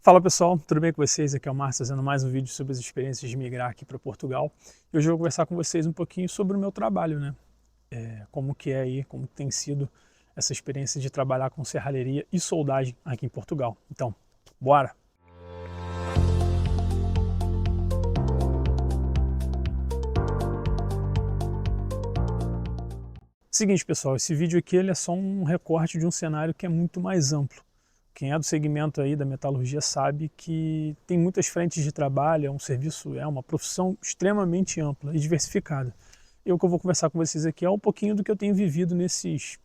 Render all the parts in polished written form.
Fala pessoal, tudo bem com vocês? Aqui é o Márcio fazendo mais um vídeo sobre as experiências de migrar aqui para Portugal. E hoje eu vou conversar com vocês um pouquinho sobre o meu trabalho, né? Como que é aí, como tem sido essa experiência de trabalhar com serralheria e soldagem aqui em Portugal. Então, bora! Seguinte pessoal, esse vídeo aqui ele é só um recorte de um cenário que é muito mais amplo. Quem é do segmento aí da metalurgia sabe que tem muitas frentes de trabalho, é um serviço, é uma profissão extremamente ampla e diversificada. E o que eu vou conversar com vocês aqui é um pouquinho do que eu tenho vivido nesses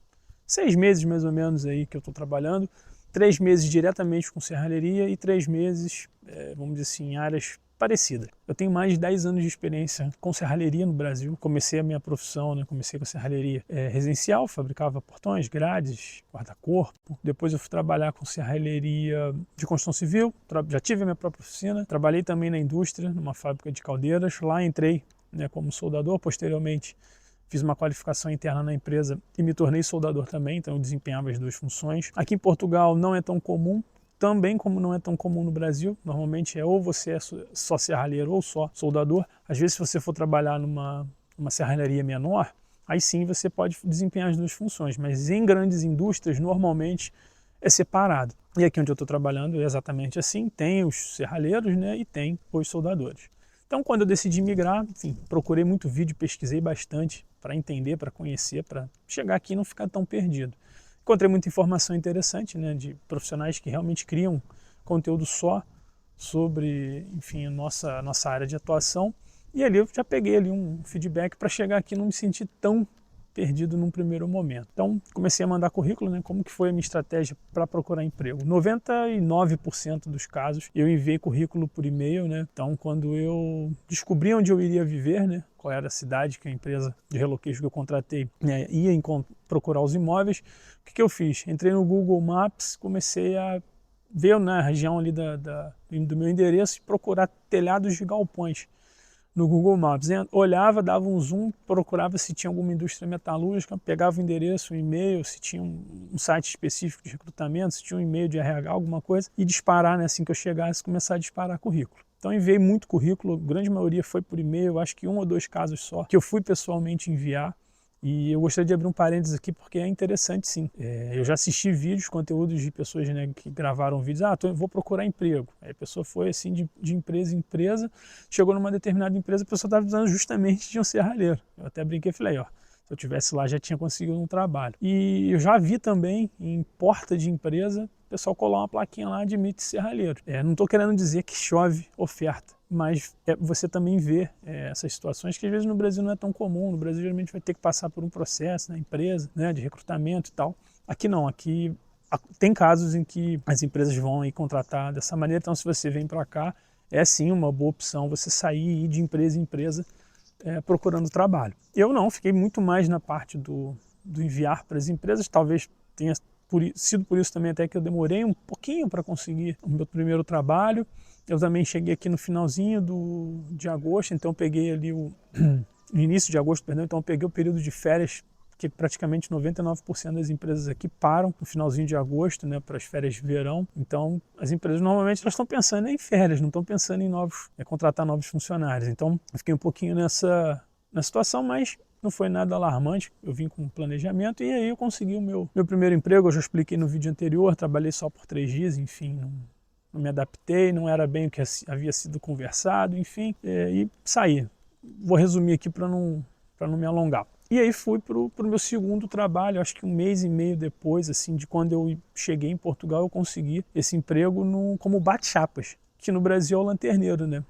6 meses mais ou menos aí que eu estou trabalhando, 3 meses diretamente com serralheria e 3 meses, vamos dizer assim, em áreas parecidas. Eu tenho mais de 10 anos de experiência com serralheria no Brasil. Comecei a minha profissão, né? Comecei com a serralheria residencial, fabricava portões, grades, guarda-corpo. Depois eu fui trabalhar com serralheria de construção civil, já tive a minha própria oficina. Trabalhei também na indústria, numa fábrica de caldeiras. Lá entrei, né, como soldador. Posteriormente fiz uma qualificação interna na empresa e me tornei soldador também, então eu desempenhava as duas funções. Aqui em Portugal não é tão comum, também como não é tão comum no Brasil. Normalmente é ou você é só serralheiro ou só soldador. Às vezes se você for trabalhar numa serralheria menor, aí sim você pode desempenhar as duas funções, mas em grandes indústrias normalmente é separado. E aqui onde eu estou trabalhando é exatamente assim, tem os serralheiros, né, e tem os soldadores. Então, quando eu decidi migrar, enfim, procurei muito vídeo, pesquisei bastante para entender, para conhecer, para chegar aqui e não ficar tão perdido. Encontrei muita informação interessante, né, de profissionais que realmente criam conteúdo só sobre, enfim, a nossa área de atuação. E ali eu já peguei ali um feedback para chegar aqui e não me sentir tão perdido num primeiro momento. Então, comecei a mandar currículo, né? Como que foi a minha estratégia para procurar emprego? 99% dos casos eu enviei currículo por e-mail, né? Então, quando eu descobri onde eu iria viver, né? Qual era a cidade que a empresa de relocation que eu contratei, né, ia procurar os imóveis, o que eu fiz? Entrei no Google Maps, comecei a ver na região ali do meu endereço e procurar telhados de galpões no Google Maps. Olhava, dava um zoom, procurava se tinha alguma indústria metalúrgica, pegava o endereço, um e-mail, se tinha um site específico de recrutamento, se tinha um e-mail de RH, alguma coisa, e disparar, né, assim que eu chegasse, começar a disparar currículo. Então enviei muito currículo, a grande maioria foi por e-mail, acho que 1 ou 2 casos só, que eu fui pessoalmente enviar. E eu gostaria de abrir um parênteses aqui porque é interessante sim. Eu já assisti vídeos, conteúdos de pessoas, né, que gravaram vídeos. Vou procurar emprego. Aí a pessoa foi assim de empresa em empresa, chegou numa determinada empresa, a pessoa estava precisando justamente de um serralheiro. Eu até brinquei e falei, ó, se eu tivesse lá já tinha conseguido um trabalho. E eu já vi também em porta de empresa, o pessoal colar uma plaquinha lá, admite serralheiro. Não estou querendo dizer que chove oferta, mas você também vê essas situações que às vezes no Brasil não é tão comum. No Brasil geralmente vai ter que passar por um processo na empresa, né, de recrutamento e tal. Aqui não, aqui tem casos em que as empresas vão aí contratar dessa maneira. Então se você vem para cá, é sim uma boa opção você sair e ir de empresa em empresa procurando trabalho. Eu não, fiquei muito mais na parte do enviar para as empresas, talvez tenha sido por isso também até que eu demorei um pouquinho para conseguir o meu primeiro trabalho. Eu também cheguei aqui no finalzinho de agosto, então eu peguei ali no início de agosto, perdão, então eu peguei o período de férias, que praticamente 99% das empresas aqui param no finalzinho de agosto, né, para as férias de verão. Então as empresas normalmente elas estão pensando em férias, não estão pensando em contratar novos funcionários. Então eu fiquei um pouquinho nessa situação, mas não foi nada alarmante. Eu vim com planejamento e aí eu consegui o meu primeiro emprego. Eu já expliquei no vídeo anterior, trabalhei só por 3 dias, enfim, não me adaptei, não era bem o que havia sido conversado, enfim, e saí. Vou resumir aqui para não me alongar. E aí fui para o meu segundo trabalho, acho que 1 mês e meio depois, assim, de quando eu cheguei em Portugal, eu consegui esse emprego como bate-chapas, que no Brasil é o lanterneiro, né?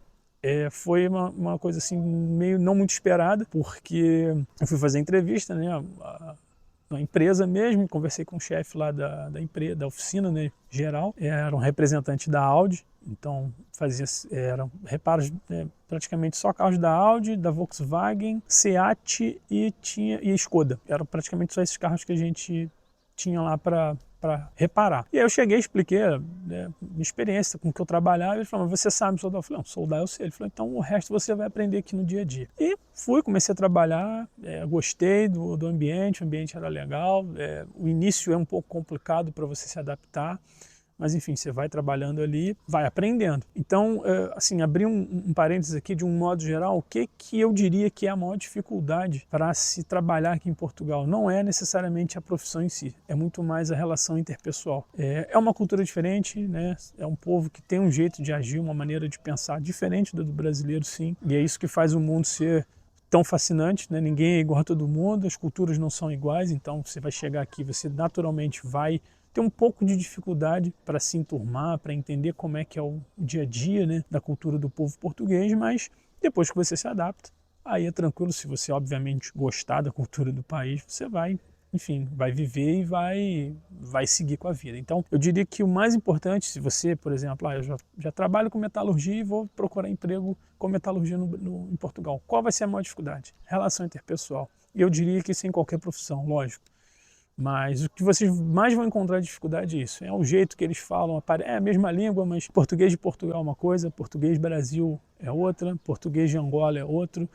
Foi uma coisa assim, meio não muito esperada, porque eu fui fazer entrevista, né? Na empresa mesmo, conversei com o chefe lá da empresa, da oficina, né, geral, era um representante da Audi, então eram reparos, praticamente só carros da Audi, da Volkswagen, Seat e Skoda. Eram praticamente só esses carros que a gente tinha lá para reparar. E aí eu cheguei, expliquei, né, minha experiência, com que eu trabalhava, e ele falou, mas você sabe soldar? Eu falei, não, soldar eu sei. Ele falou, então o resto você vai aprender aqui no dia a dia. E comecei a trabalhar, gostei do ambiente, o ambiente era legal, o início é um pouco complicado para você se adaptar, mas enfim, você vai trabalhando ali, vai aprendendo. Então, assim, abrir um parênteses aqui, de um modo geral, o que eu diria que é a maior dificuldade para se trabalhar aqui em Portugal? Não é necessariamente a profissão em si, é muito mais a relação interpessoal. É uma cultura diferente, né? É um povo que tem um jeito de agir, uma maneira de pensar diferente do brasileiro, sim, e é isso que faz o mundo ser tão fascinante, né? Ninguém é igual a todo mundo, as culturas não são iguais, então você vai chegar aqui, você naturalmente vai ter um pouco de dificuldade para se enturmar, para entender como é que é o dia a dia, né, da cultura do povo português, mas depois que você se adapta, aí é tranquilo. Se você obviamente gostar da cultura do país, você vai, enfim, vai viver e vai seguir com a vida. Então, eu diria que o mais importante, se você, por exemplo, eu já trabalho com metalurgia e vou procurar emprego com metalurgia em Portugal, qual vai ser a maior dificuldade? Relação interpessoal. E eu diria que isso em qualquer profissão, lógico. Mas o que vocês mais vão encontrar dificuldade é isso. É o jeito que eles falam, é a mesma língua, mas português de Portugal é uma coisa, português Brasil é outra, português de Angola é outro.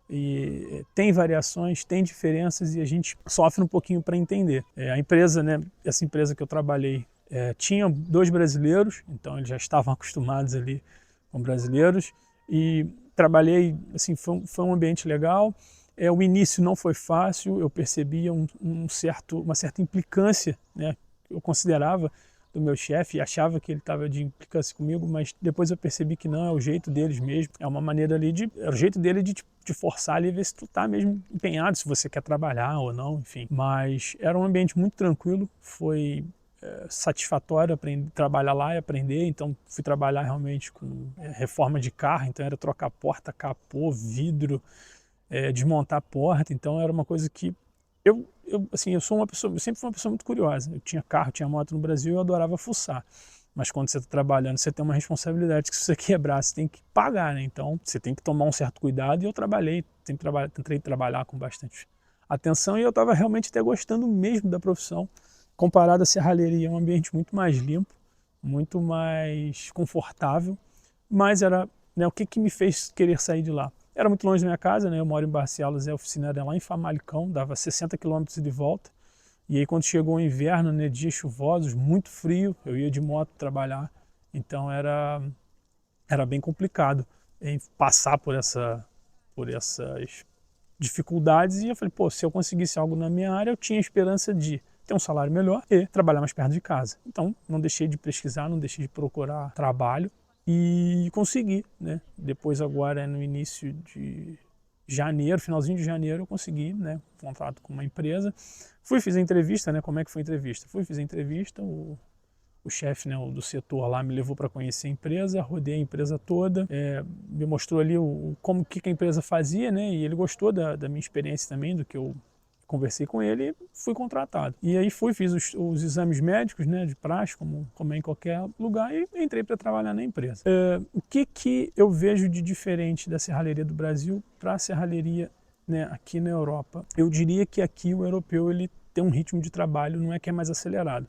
E tem variações, tem diferenças e a gente sofre um pouquinho para entender. A empresa, né, essa empresa que eu trabalhei, tinha 2 brasileiros, então eles já estavam acostumados ali com brasileiros. E trabalhei, assim, foi um ambiente legal. O início não foi fácil, eu percebia uma certa implicância, né, que eu considerava do meu chefe e achava que ele estava de implicância comigo, mas depois eu percebi que não, é o jeito deles mesmo, é uma maneira ali é o jeito dele de te forçar ali a ver se tu está mesmo empenhado, se você quer trabalhar ou não, enfim. Mas era um ambiente muito tranquilo, foi satisfatório trabalhar lá e aprender. Então fui trabalhar realmente com reforma de carro, então era trocar porta, capô, vidro, desmontar a porta. Então era uma coisa que assim, eu sempre fui uma pessoa muito curiosa. Eu tinha carro, tinha moto no Brasil e eu adorava fuçar. Mas quando você está trabalhando, você tem uma responsabilidade que se você quebrar, você tem que pagar, né? Então você tem que tomar um certo cuidado. E eu tentei trabalhar com bastante atenção e eu estava realmente até gostando mesmo da profissão. Comparado à serralheria, é um ambiente muito mais limpo, muito mais confortável. Mas era, né, o que me fez querer sair de lá? Era muito longe da minha casa, né? Eu moro em Barcelos, a oficina era lá em Famalicão, dava 60 quilômetros de volta. E aí quando chegou o inverno, né, dias chuvosos, muito frio, eu ia de moto trabalhar. Então era bem complicado em passar por essas dificuldades. E eu falei, pô, se eu conseguisse algo na minha área, eu tinha esperança de ter um salário melhor e trabalhar mais perto de casa. Então não deixei de pesquisar, não deixei de procurar trabalho. E consegui, né? Depois agora no início de janeiro, finalzinho de janeiro, eu consegui, né, um contrato com uma empresa. Fiz a entrevista, né? Como é que foi a entrevista? Fiz a entrevista, o chefe, né, do setor lá me levou para conhecer a empresa, rodei a empresa toda, me mostrou ali como que a empresa fazia, né? E ele gostou da minha experiência também, do que eu conversei com ele e fui contratado. E aí fiz os exames médicos, né, de praxe, como é em qualquer lugar, e entrei para trabalhar na empresa. O que eu vejo de diferente da serralheria do Brasil para a serralheria, né, aqui na Europa? Eu diria que aqui o europeu ele tem um ritmo de trabalho, não é que é mais acelerado,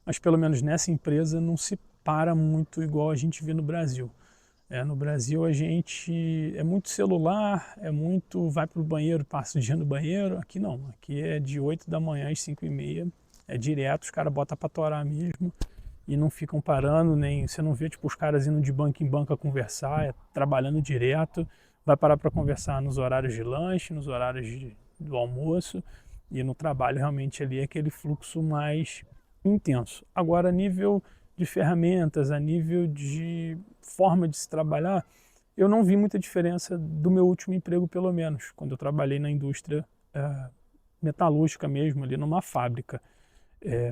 mas pelo menos nessa empresa não se para muito igual a gente vê no Brasil. No Brasil a gente é muito celular, vai para o banheiro, passa o dia no banheiro. Aqui não, aqui é de 8 da manhã às 5h30, é direto, os caras botam para torar mesmo e não ficam parando, nem você não vê tipo os caras indo de banco em banco a conversar, trabalhando direto, vai parar para conversar nos horários de lanche, nos horários do almoço, e no trabalho realmente ali é aquele fluxo mais intenso. Agora, a nível de ferramentas, a nível de forma de se trabalhar, eu não vi muita diferença do meu último emprego, pelo menos, quando eu trabalhei na indústria metalúrgica mesmo, ali numa fábrica.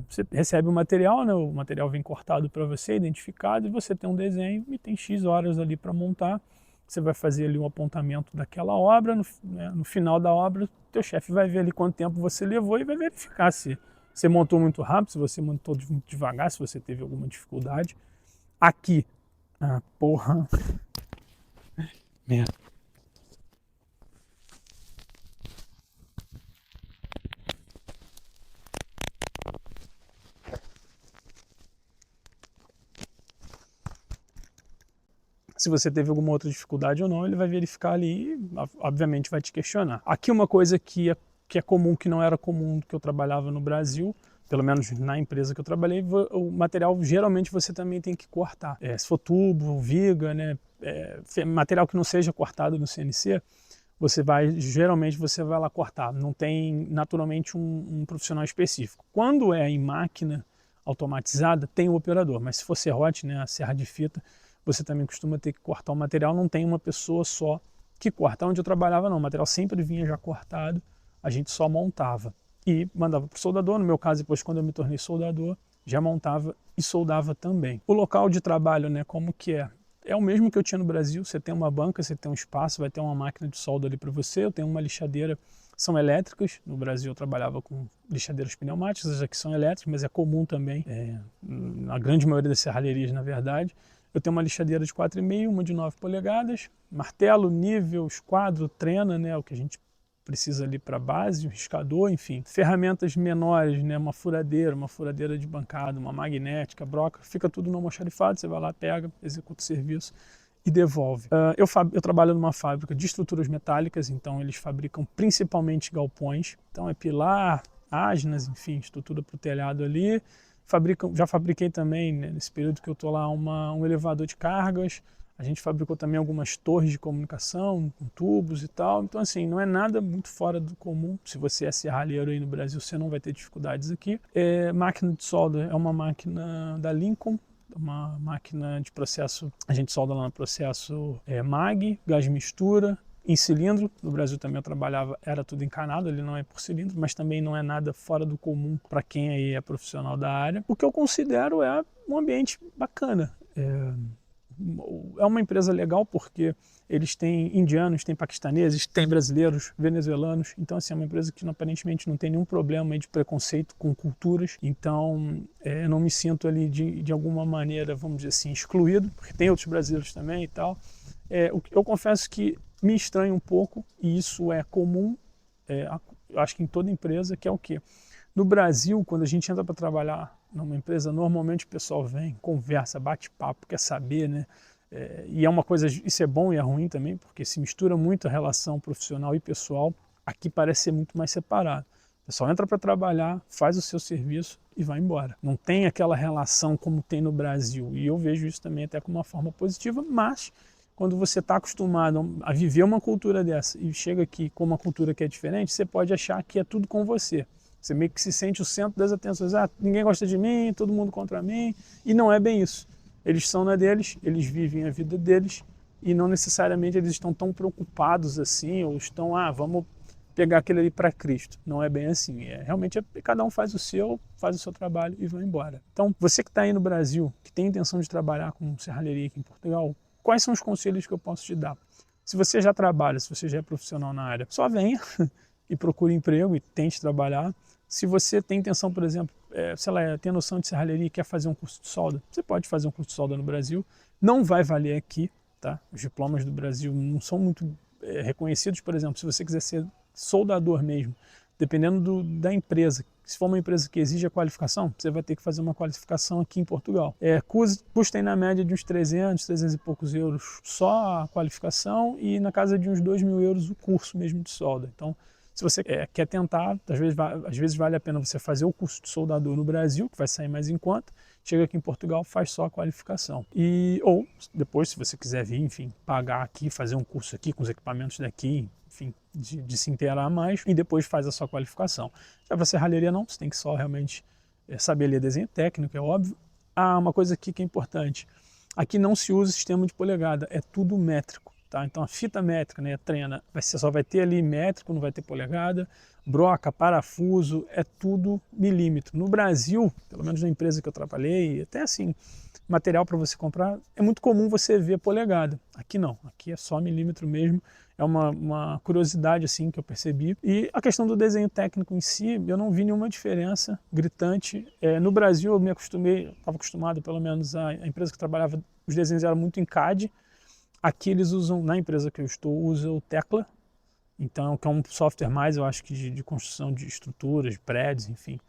Você recebe o material, né? O material vem cortado para você, identificado, e você tem um desenho e tem X horas ali para montar. Você vai fazer ali um apontamento daquela obra, no final da obra, teu chefe vai ver ali quanto tempo você levou e vai verificar se você montou muito rápido, se você montou muito devagar, se você teve alguma dificuldade. Aqui, porra, merda. Se você teve alguma outra dificuldade ou não, ele vai verificar ali e, obviamente, vai te questionar. Aqui uma coisa que é comum, que não era comum que eu trabalhava no Brasil, pelo menos na empresa que eu trabalhei, o material geralmente você também tem que cortar. Se for tubo, viga, né, material que não seja cortado no CNC, geralmente você vai lá cortar. Não tem naturalmente um profissional específico. Quando é em máquina automatizada, tem o operador, mas se for serrote, né, a serra de fita, você também costuma ter que cortar o material, não tem uma pessoa só que corta. Onde eu trabalhava não, o material sempre vinha já cortado, a gente só montava e mandava para o soldador. No meu caso, depois quando eu me tornei soldador, já montava e soldava também. O local de trabalho, né, como que é? É o mesmo que eu tinha no Brasil. Você tem uma banca, você tem um espaço, vai ter uma máquina de solda ali para você, eu tenho uma lixadeira, são elétricas. No Brasil eu trabalhava com lixadeiras pneumáticas, as aqui são elétricas, mas é comum também, na grande maioria das serralherias, na verdade. Eu tenho uma lixadeira de 4,5, uma de 9 polegadas, martelo, nível, esquadro, trena, né, o que a gente precisa ali para base, um riscador, enfim. Ferramentas menores, né, uma furadeira de bancada, uma magnética, broca, fica tudo no almoxarifado, você vai lá, pega, executa o serviço e devolve. Eu trabalho numa fábrica de estruturas metálicas, então eles fabricam principalmente galpões, então é pilar, asnas, enfim, estrutura para o telhado ali. Já fabriquei também, né, nesse período que eu estou lá, um elevador de cargas. A gente fabricou também algumas torres de comunicação com tubos e tal. Então, assim, não é nada muito fora do comum. Se você é serralheiro aí no Brasil, você não vai ter dificuldades aqui. Máquina de solda é uma máquina da Lincoln, uma máquina de processo, a gente solda lá no processo MAG, gás mistura, em cilindro. No Brasil também eu trabalhava, era tudo encanado, ele não é por cilindro, mas também não é nada fora do comum para quem aí é profissional da área. O que eu considero é um ambiente bacana. É uma empresa legal porque eles têm indianos, têm paquistaneses, têm brasileiros, venezuelanos. Então, assim, é uma empresa que aparentemente não tem nenhum problema de preconceito com culturas. Então, eu não me sinto ali de alguma maneira, vamos dizer assim, excluído, porque tem outros brasileiros também e tal. Eu confesso que me estranha um pouco, e isso é comum, eu acho que em toda empresa, que é o quê? No Brasil, quando a gente entra para trabalhar numa empresa, normalmente o pessoal vem, conversa, bate papo, quer saber, né? E é uma coisa, isso é bom e é ruim também, porque se mistura muito a relação profissional e pessoal. Aqui parece ser muito mais separado. O pessoal entra para trabalhar, faz o seu serviço e vai embora. Não tem aquela relação como tem no Brasil. E eu vejo isso também até como uma forma positiva, mas quando você está acostumado a viver uma cultura dessa e chega aqui com uma cultura que é diferente, você pode achar que é tudo com você. Você meio que se sente o centro das atenções. Ninguém gosta de mim, todo mundo contra mim. E não é bem isso. Eles são na deles, eles vivem a vida deles e não necessariamente eles estão tão preocupados assim, ou estão, vamos pegar aquele ali para Cristo. Não é bem assim. Realmente cada um faz o seu trabalho e vai embora. Então, você que está aí no Brasil, que tem intenção de trabalhar com serralheria aqui em Portugal, quais são os conselhos que eu posso te dar? Se você já trabalha, se você já é profissional na área, só venha e procure emprego e tente trabalhar. Se você tem intenção, por exemplo, tem noção de serralheria e quer fazer um curso de solda, você pode fazer um curso de solda no Brasil. Não vai valer aqui, tá? Os diplomas do Brasil não são muito reconhecidos. Por exemplo, se você quiser ser soldador mesmo, dependendo da empresa, se for uma empresa que exige a qualificação, você vai ter que fazer uma qualificação aqui em Portugal. Custa na média de uns 300 e poucos euros só a qualificação e na casa de uns 2.000 euros o curso mesmo de solda. Então, se você quer tentar, às vezes vale a pena você fazer o curso de soldador no Brasil, que vai sair mais em conta, chega aqui em Portugal, faz só a qualificação. Ou depois, se você quiser vir, enfim, pagar aqui, fazer um curso aqui com os equipamentos daqui, enfim, de se inteirar mais, e depois faz a sua qualificação. Já para serralheria não, você tem que só realmente saber ler desenho técnico, é óbvio. Uma coisa aqui que é importante, aqui não se usa sistema de polegada, é tudo métrico. Tá? Então a fita métrica, né, trena, só vai ter ali métrico, não vai ter polegada, broca, parafuso, é tudo milímetro. No Brasil, pelo menos na empresa que eu trabalhei, até assim, material para você comprar, é muito comum você ver polegada. Aqui não, aqui é só milímetro mesmo, é uma curiosidade assim que eu percebi. E a questão do desenho técnico em si, eu não vi nenhuma diferença gritante. No Brasil eu estava acostumado pelo menos, a empresa que eu trabalhava, os desenhos eram muito em CAD. Aqui eles usam, na empresa que eu estou, usa o Tecla, então, que é um software mais, eu acho que de construção de estruturas, de prédios, enfim.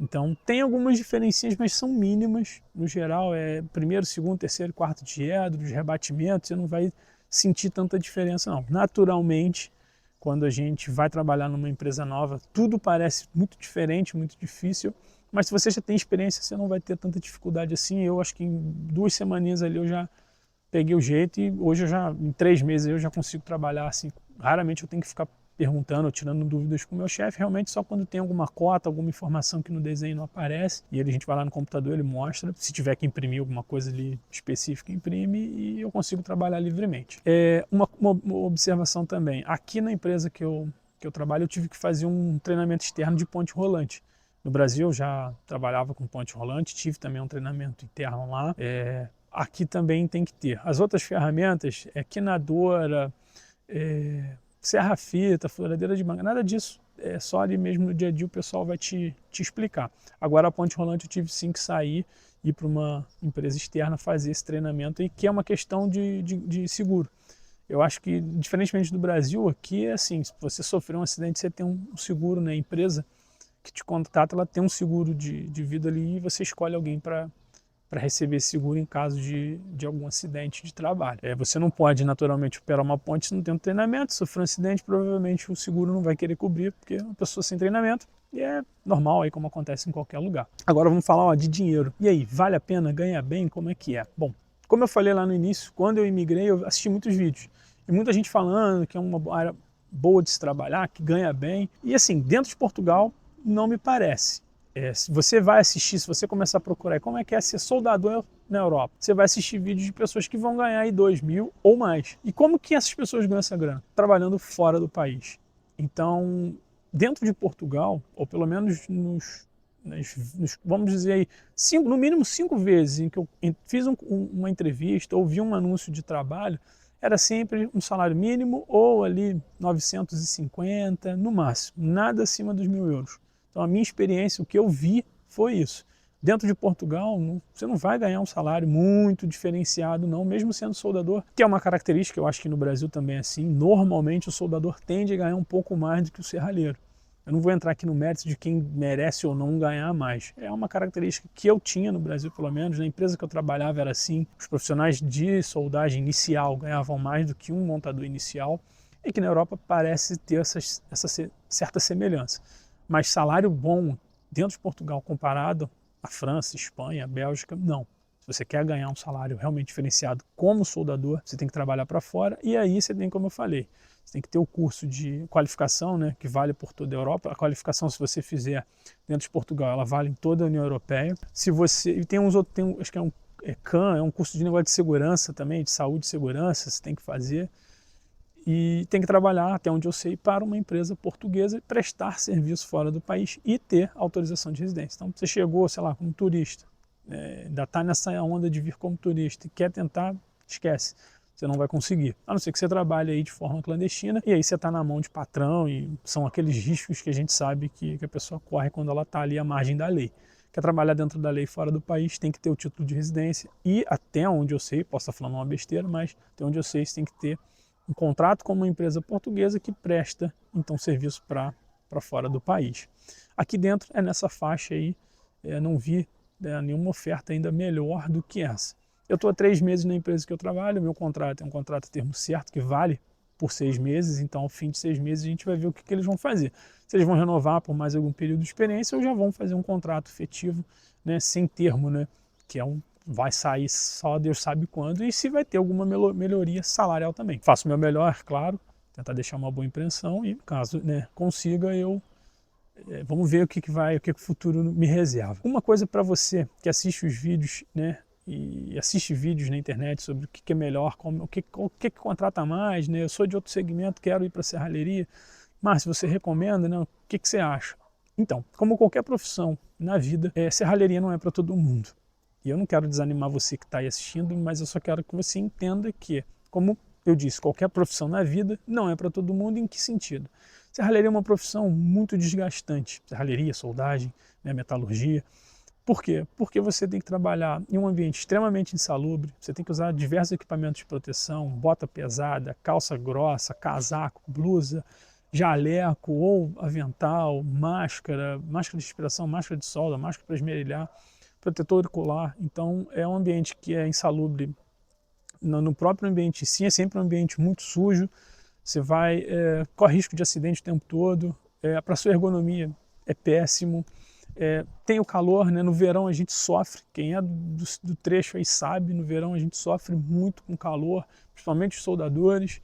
Então, tem algumas diferencinhas, mas são mínimas. No geral, primeiro, segundo, terceiro, quarto diedro, os rebatimentos, você não vai sentir tanta diferença, não. Naturalmente, quando a gente vai trabalhar numa empresa nova, tudo parece muito diferente, muito difícil, Mas se você já tem experiência, você não vai ter tanta dificuldade assim. Eu acho que em 2 semaninhas ali eu já peguei o jeito e hoje em 3 meses eu já consigo trabalhar assim. Raramente eu tenho que ficar perguntando ou tirando dúvidas com o meu chefe, realmente só quando tem alguma cota, alguma informação que no desenho não aparece, e a gente vai lá no computador, ele mostra, se tiver que imprimir alguma coisa ali específica, imprime e eu consigo trabalhar livremente. Uma observação também, aqui na empresa que eu trabalho, eu tive que fazer um treinamento externo de ponte rolante. No Brasil eu já trabalhava com ponte rolante, tive também um treinamento interno lá. Aqui também tem que ter. As outras ferramentas, quinadora, serra-fita, furadeira de manga, nada disso. É só ali mesmo no dia a dia o pessoal vai te explicar. Agora a ponte rolante eu tive sim que sair e ir para uma empresa externa fazer esse treinamento, e que é uma questão de seguro. Eu acho que, diferentemente do Brasil, aqui é assim, se você sofrer um acidente, você tem um seguro, né? A empresa que te contrata, ela tem um seguro de vida ali e você escolhe alguém para receber esse seguro em caso de algum acidente de trabalho. Você não pode naturalmente operar uma ponte se não tem um treinamento, sofrer um acidente, provavelmente o seguro não vai querer cobrir, porque é uma pessoa sem treinamento, e é normal aí, como acontece em qualquer lugar. Agora vamos falar de dinheiro. E aí, vale a pena ganhar bem? Como é que é? Bom, como eu falei lá no início, quando eu imigrei, eu assisti muitos vídeos. E muita gente falando que é uma área boa de se trabalhar, que ganha bem. E assim, dentro de Portugal, não me parece. Se você vai assistir, se você começar a procurar como é que é ser soldador na Europa, você vai assistir vídeos de pessoas que vão ganhar aí 2.000 ou mais. E como que essas pessoas ganham essa grana? Trabalhando fora do país. Então, dentro de Portugal, ou pelo menos vamos dizer aí, no mínimo 5 vezes em que eu fiz uma entrevista ou vi um anúncio de trabalho, era sempre um salário mínimo ou ali 950 no máximo, nada acima dos 1.000 euros. Então a minha experiência, o que eu vi foi isso. Dentro de Portugal, você não vai ganhar um salário muito diferenciado não, mesmo sendo soldador, que é uma característica, eu acho que no Brasil também é assim. Normalmente o soldador tende a ganhar um pouco mais do que o serralheiro. Eu não vou entrar aqui no mérito de quem merece ou não ganhar mais. É uma característica que eu tinha no Brasil, pelo menos. Na empresa que eu trabalhava era assim. Os profissionais de soldagem inicial ganhavam mais do que um montador inicial. E que na Europa parece ter essa certa semelhança. Mas salário bom dentro de Portugal comparado à França, Espanha, Bélgica, não. Se você quer ganhar um salário realmente diferenciado como soldador, você tem que trabalhar para fora. E aí você tem, como eu falei, você tem que ter o curso de qualificação, né, que vale por toda a Europa. A qualificação, se você fizer dentro de Portugal, ela vale em toda a União Europeia. Se você, e tem uns outros, acho que CAN, é um curso de negócio de segurança também, de saúde e segurança, você tem que fazer. E tem que trabalhar, até onde eu sei, para uma empresa portuguesa e prestar serviço fora do país e ter autorização de residência. Então, você chegou, sei lá, como turista, ainda está nessa onda de vir como turista e quer tentar, esquece. Você não vai conseguir, a não ser que você trabalhe aí de forma clandestina, e aí você está na mão de patrão, e são aqueles riscos que a gente sabe que a pessoa corre quando ela está ali à margem da lei. Quer trabalhar dentro da lei fora do país, tem que ter o título de residência, e até onde eu sei, posso estar falando uma besteira, mas até onde eu sei, você tem que ter um contrato com uma empresa portuguesa que presta, então, serviço para fora do país. Aqui dentro é nessa faixa aí, não vi nenhuma oferta ainda melhor do que essa. Eu estou há 3 meses na empresa que eu trabalho, meu contrato é um contrato a termo certo, que vale por 6 meses, então ao fim de 6 meses a gente vai ver o que eles vão fazer. Se eles vão renovar por mais algum período de experiência ou já vão fazer um contrato efetivo, né, sem termo, né, que vai sair só Deus sabe quando, e se vai ter alguma melhoria salarial também. Faço o meu melhor, claro, tentar deixar uma boa impressão e caso, né, consiga, vamos ver o que o futuro me reserva. Uma coisa para você que assiste os vídeos, né, e assiste vídeos na internet sobre o que é melhor, o que contrata mais, né? Eu sou de outro segmento, quero ir para a serralheria. Márcio, você recomenda, né? O que você acha? Então, como qualquer profissão na vida, serralheria não é para todo mundo. E eu não quero desanimar você que está aí assistindo, mas eu só quero que você entenda que, como eu disse, qualquer profissão na vida não é para todo mundo. Em que sentido? Serralheria é uma profissão muito desgastante. Serralheria, soldagem, né, metalurgia. Por quê? Porque você tem que trabalhar em um ambiente extremamente insalubre, você tem que usar diversos equipamentos de proteção, bota pesada, calça grossa, casaco, blusa, jaleco ou avental, máscara de respiração, máscara de solda, máscara para esmerilhar, protetor auricular. Então é um ambiente que é insalubre no próprio ambiente sim, é sempre um ambiente muito sujo, você corre risco de acidente o tempo todo, para sua ergonomia é péssimo. Tem o calor, né? No verão a gente sofre, quem é do trecho aí sabe, no verão a gente sofre muito com calor, principalmente os soldadores.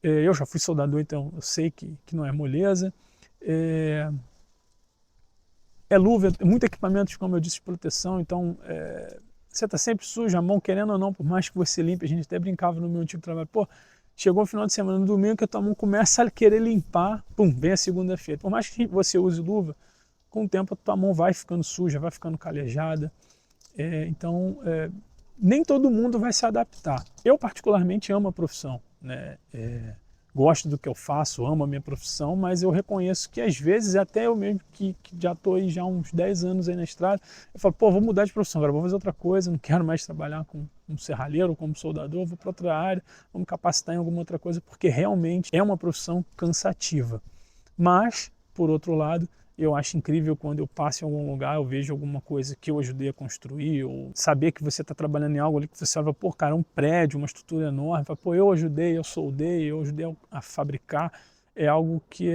Eu já fui soldador, então eu sei que não é moleza. Luva, muito equipamento, como eu disse, de proteção, então você está sempre sujo, a mão, querendo ou não, por mais que você limpe, a gente até brincava no meu antigo trabalho, pô, chegou o final de semana, no domingo, que a tua mão começa a querer limpar, pum, vem a segunda-feira. Por mais que você use luva, com o tempo a tua mão vai ficando suja, vai ficando calejada, então nem todo mundo vai se adaptar. Eu particularmente amo a profissão, né? Gosto do que eu faço, amo a minha profissão, mas eu reconheço que às vezes, até eu mesmo que já estou aí já uns 10 anos aí na estrada, eu falo, pô, vou mudar de profissão agora, vou fazer outra coisa, não quero mais trabalhar como serralheiro, como soldador, vou para outra área, vou me capacitar em alguma outra coisa, porque realmente é uma profissão cansativa. Mas, por outro lado, eu acho incrível quando eu passo em algum lugar, eu vejo alguma coisa que eu ajudei a construir, ou saber que você está trabalhando em algo ali que você olha, pô, cara, um prédio, uma estrutura enorme, fala, pô, eu ajudei, eu soldei, eu ajudei a fabricar, é algo que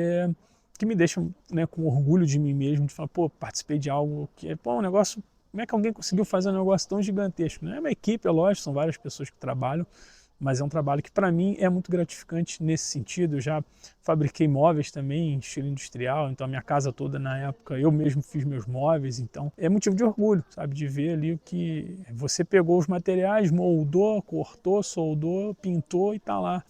me deixa, né, com orgulho de mim mesmo, de falar, pô, participei de algo que é, pô, um negócio, como é que alguém conseguiu fazer um negócio tão gigantesco? Não é uma equipe, é lógico, são várias pessoas que trabalham, mas é um trabalho que para mim é muito gratificante nesse sentido. Eu já fabriquei móveis também em estilo industrial, então a minha casa toda na época eu mesmo fiz meus móveis, então é motivo de orgulho, sabe, de ver ali o que você pegou os materiais, moldou, cortou, soldou, pintou e tá lá,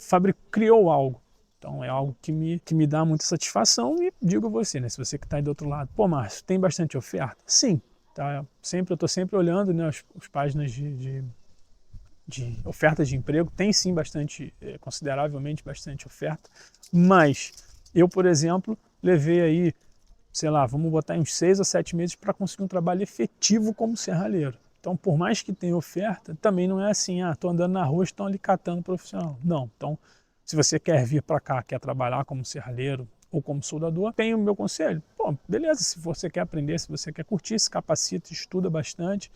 criou algo. Então é algo que me dá muita satisfação e digo a você, né, se você que está aí do outro lado, pô, Márcio, tem bastante oferta? Sim, tá? Eu estou sempre olhando, né, as páginas de ofertas de emprego, tem sim bastante, consideravelmente bastante oferta, mas eu, por exemplo, levei aí, sei lá, vamos botar uns 6 a 7 meses para conseguir um trabalho efetivo como serralheiro. Então, por mais que tenha oferta, também não é assim, estou andando na rua, estão ali catando profissional. Não, então, se você quer vir para cá, quer trabalhar como serralheiro ou como soldador, tem o meu conselho. Pô, beleza, se você quer aprender, se você quer curtir, se capacita, estuda bastante,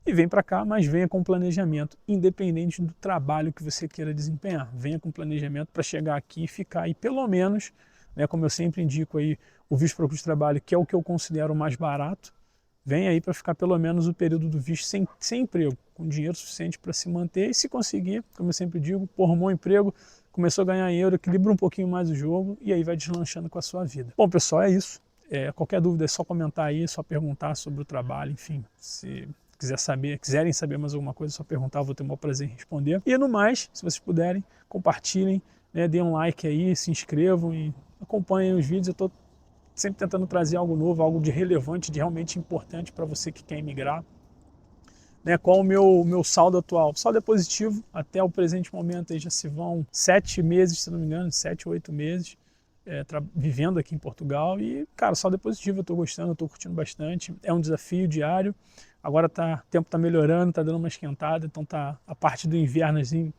e vem para cá, mas venha com planejamento, independente do trabalho que você queira desempenhar. Venha com planejamento para chegar aqui e ficar aí pelo menos, né, como eu sempre indico aí, o visto para custo de trabalho, que é o que eu considero mais barato, vem aí para ficar pelo menos o período do visto sem emprego, com dinheiro suficiente para se manter e se conseguir, como eu sempre digo, arrumou um emprego, começou a ganhar euro, equilibra um pouquinho mais o jogo e aí vai deslanchando com a sua vida. Bom, pessoal, é isso. Qualquer dúvida é só comentar aí, é só perguntar sobre o trabalho, enfim, se quiserem saber mais alguma coisa, é só perguntar, eu vou ter o maior prazer em responder. E no mais, se vocês puderem, compartilhem, né, deem um like aí, se inscrevam e acompanhem os vídeos. Eu estou sempre tentando trazer algo novo, algo de relevante, de realmente importante para você que quer emigrar. Né, qual o meu saldo atual? O saldo é positivo, até o presente momento aí já se vão 7 meses, se não me engano, 7 ou 8 meses. Vivendo aqui em Portugal e, cara, o saldo é positivo, eu estou gostando, eu estou curtindo bastante, é um desafio diário, agora o tempo está melhorando, está dando uma esquentada, então a parte do inverno, assim,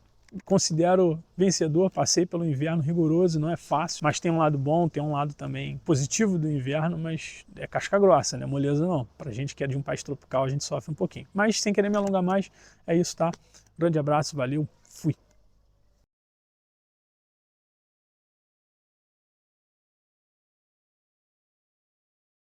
considero vencedor, passei pelo inverno rigoroso, não é fácil, mas tem um lado bom, tem um lado também positivo do inverno, mas é casca grossa, né, moleza não, pra gente que é de um país tropical a gente sofre um pouquinho, mas sem querer me alongar mais, é isso, tá? Grande abraço, valeu, fui!